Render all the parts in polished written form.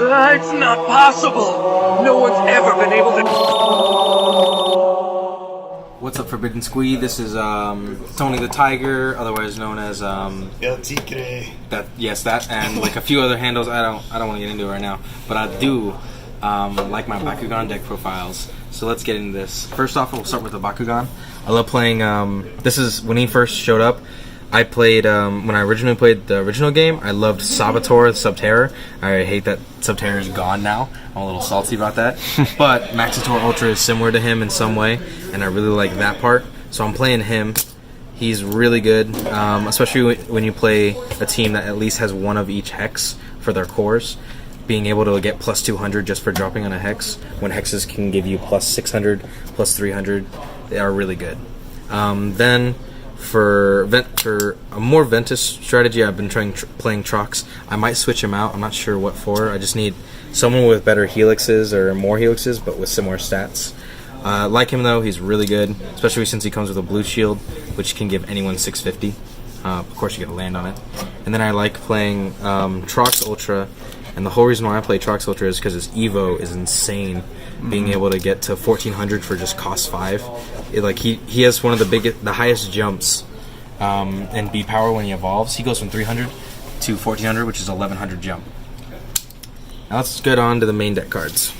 It's not possible! No one's ever been able to... What's up, Forbidden Squee? This is Tony the Tigre, otherwise known as Tigre. That, and like a few other handles. I don't want to get into it right now, but I do like my Bakugan deck profiles. So let's get into this. First off, we'll start with the Bakugan. I love playing. This is when he first showed up. I played when I originally played the original game. I loved Saboteur Subterror. I hate that Subterror is gone now. I'm a little salty about that. But Maxitor Ultra is similar to him in some way, and I really like that part. So I'm playing him. He's really good, especially when you play a team that at least has one of each hex for their cores. Being able to get plus 200 just for dropping on a hex, when hexes can give you plus 600, plus 300, they are really good. Then for a more Ventus strategy, I've been playing Trox. I might switch him out. I'm not sure what for. I just need someone with better helixes or more helixes, but with similar stats. I like him though. He's really good, especially since he comes with a blue shield, which can give anyone 650. Of course, you get to land on it. And then I like playing Trox Ultra. And the whole reason why I play Trox Ultra is because his Evo is insane. Being able to get to 1400 for just cost 5. He has one of the highest jumps in B power when he evolves. He goes from 300 to 1400, which is 1100 jump. Now let's get on to the main deck cards.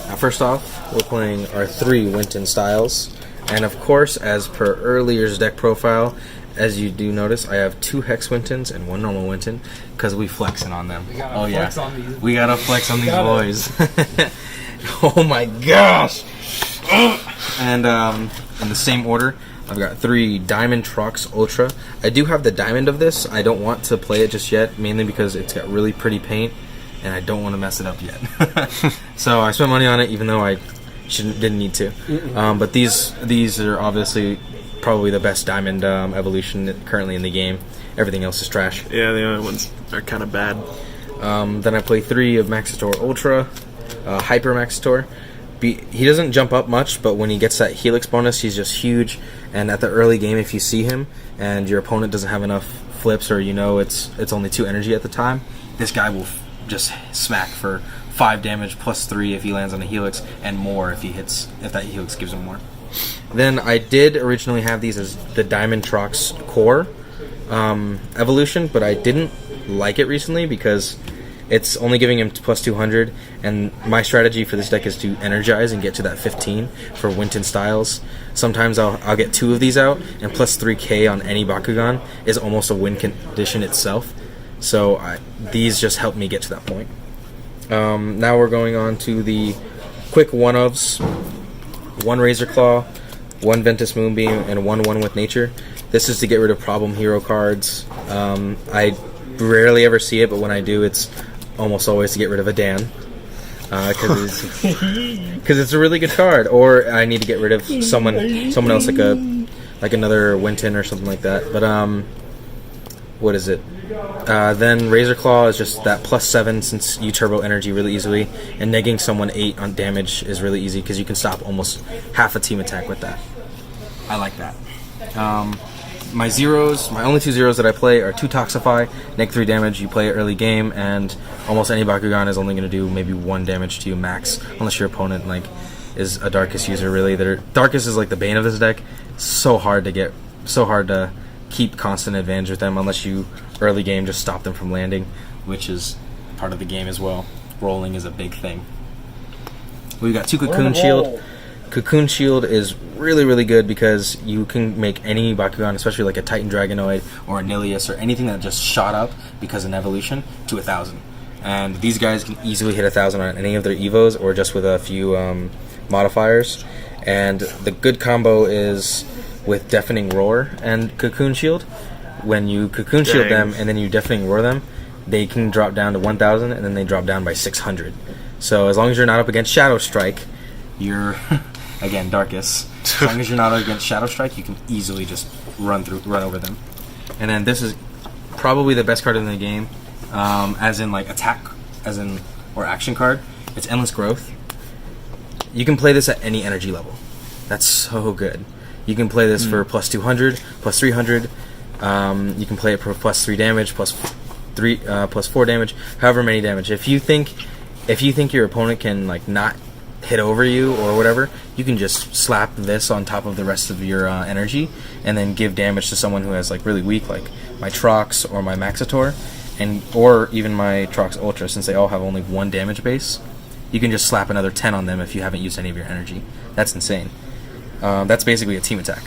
Now first off, we're playing our 3 Winton styles. And of course, as per earlier's deck profile, as you do notice, I have 2 Hex Wintons and 1 normal Winton because we flexing on them. We gotta flex on these boys. Oh my gosh! And in the same order, I've got 3 Diamond Trox Ultra. I do have the diamond of this. I don't want to play it just yet, mainly because it's got really pretty paint, and I don't want to mess it up yet. So I spent money on it, even though I didn't need to. But these are obviously probably the best diamond evolution currently in the game. Everything else is trash. Yeah, the other ones are kind of bad. Then I play 3 of Maxitor Ultra, Hyper Maxitor. He doesn't jump up much, but when he gets that Helix bonus, he's just huge. And at the early game, if you see him and your opponent doesn't have enough flips, or you know it's only 2 energy at the time, this guy will just smack for 5 damage plus 3 if he lands on a Helix, and more if that Helix gives him more. Then I did originally have these as the Diamond Trox Core evolution, but I didn't like it recently because it's only giving him plus 200, and my strategy for this deck is to energize and get to that 15 for Winton styles. Sometimes I'll get 2 of these out, and plus 3k on any Bakugan is almost a win condition itself. So these just help me get to that point. Now we're going on to the quick one-ofs. 1 Razor Claw, 1 Ventus Moonbeam, and 1 with Nature. This is to get rid of problem hero cards. I rarely ever see it, but when I do, it's almost always to get rid of a Dan. Because it's a really good card. Or I need to get rid of someone else, like another Winton or something like that. But what is it? Then Razor Claw is just that plus 7 since you turbo energy really easily, and negging someone 8 on damage is really easy because you can stop almost half a team attack with that. I like that. My only 2 zeros that I play are 2 Toxify, neg 3 damage, you play it early game, and almost any Bakugan is only going to do maybe 1 damage to you max, unless your opponent is a Darkus user really. Darkus is like the bane of this deck. It's so hard to keep constant advantage with them unless you early game just stop them from landing, which is part of the game as well. Rolling is a big thing. We've got 2 Cocoon Shield. Cocoon Shield is really, really good because you can make any Bakugan, especially like a Titan Dragonoid or a Nilius or anything that just shot up because of an evolution, to 1,000. And these guys can easily hit 1,000 on any of their Evos or just with a few modifiers. And the good combo is with Deafening Roar and Cocoon Shield. When you Cocoon Shield them and then you Deafening Roar them, they can drop down to 1,000 and then they drop down by 600. So as long as you're not up against Shadow Strike, you're again Darkus. As long as you're not up against Shadow Strike, you can easily just run over them. And then this is probably the best card in the game, as in like attack, or action card. It's Endless Growth. You can play this at any energy level. That's so good. You can play this for plus 200, plus 300. You can play it for plus 3 damage, plus 3 plus 4 damage, however many damage. If you think your opponent can like not hit over you or whatever, you can just slap this on top of the rest of your energy, and then give damage to someone who has like really weak, like my Trox or my Maxitor, or even my Trox Ultra, since they all have only 1 damage base. You can just slap another 10 on them if you haven't used any of your energy. That's insane. That's basically a team attack.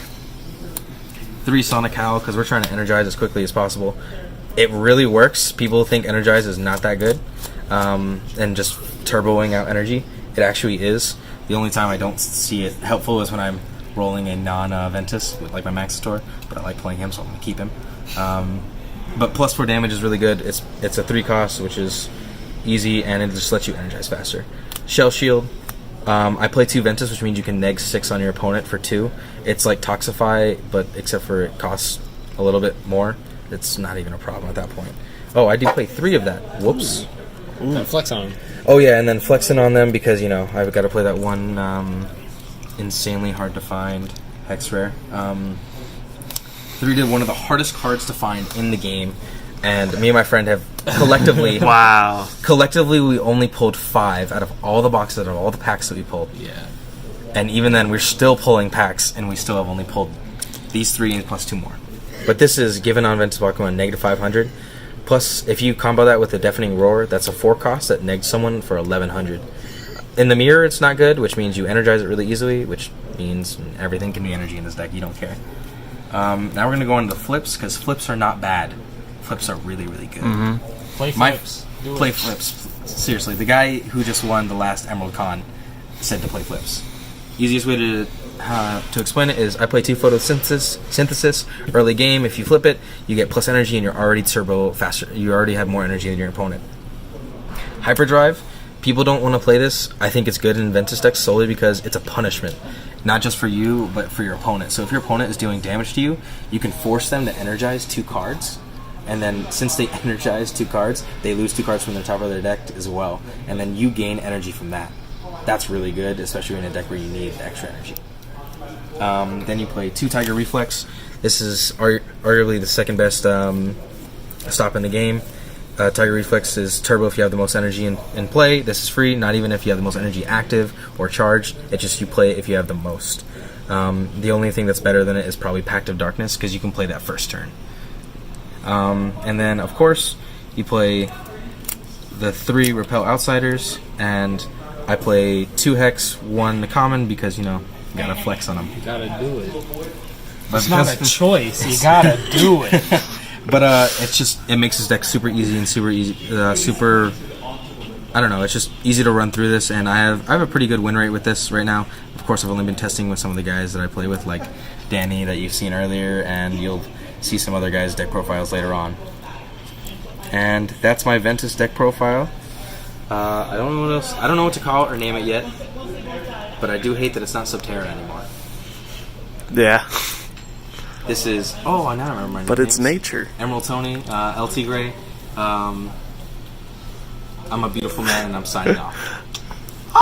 3 Sonic Howl, because we're trying to energize as quickly as possible. It really works. People think energize is not that good, and just turboing out energy. It actually is. The only time I don't see it helpful is when I'm rolling a non-Ventus, with like my Maxitor, but I like playing him, so I'm going to keep him. But plus 4 damage is really good. It's a 3 cost, which is easy, and it just lets you energize faster. Shell Shield. I play 2 Ventus, which means you can neg 6 on your opponent for 2. It's like Toxify, but except for it costs a little bit more. It's not even a problem at that point. Oh, I do play 3 of that. Whoops. Ooh. Flex on them. Oh yeah, and then flexing on them because, you know, I've got to play that one insanely hard to find Hex Rare. 3 did one of the hardest cards to find in the game, and me and my friend have collectively... Wow. Collectively, we only pulled 5 out of all the boxes, out of all the packs that we pulled. Yeah. And even then, we're still pulling packs, and we still have only pulled these 3 and plus 2 more. But this is given on Ventus Bakugan negative 500. Plus, if you combo that with a Deafening Roar, that's a 4 cost that negs someone for 1100. In the mirror, it's not good, which means you energize it really easily, which means everything can be energy in this deck. You don't care. Now we're going to go into the flips, because flips are not bad. Flips are really, really good. Play flips. Play flips. Seriously, the guy who just won the last Emerald Con said to play flips. Easiest way to explain it is I play 2 Photosynthesis early game. If you flip it, you get plus energy and you're already turbo faster. You already have more energy than your opponent. Hyperdrive. People don't want to play this. I think it's good in Ventus decks solely because it's a punishment. Not just for you, but for your opponent. So if your opponent is doing damage to you, you can force them to energize 2 cards. And then since they energize 2 cards, they lose 2 cards from the top of their deck as well. And then you gain energy from that. That's really good, especially in a deck where you need extra energy. Then you play 2 Tigre Reflex. This is arguably the second best stop in the game. Tigre Reflex is turbo if you have the most energy in play. This is free, not even if you have the most energy active or charged. It's just you play it if you have the most. The only thing that's better than it is probably Pact of Darkness, because you can play that first turn. And then, of course, you play the 3 Repel Outsiders, and I play 2 Hex, 1 Common, because, you know, you gotta flex on them. You gotta do it. But it's not a choice. You gotta do it. But it makes this deck super easy and super I don't know, it's just easy to run through this, and I have a pretty good win rate with this right now. Of course, I've only been testing with some of the guys that I play with, like Danny that you've seen earlier, and you'll see some other guys' deck profiles later on. And that's my Ventus deck profile. I don't know what else. I don't know what to call it or name it yet, but I do hate that it's not Subterra anymore. Yeah. This is now I remember my But it's names. nature. Emerald Tony, El Tigre. I'm a beautiful man, and I'm signing off.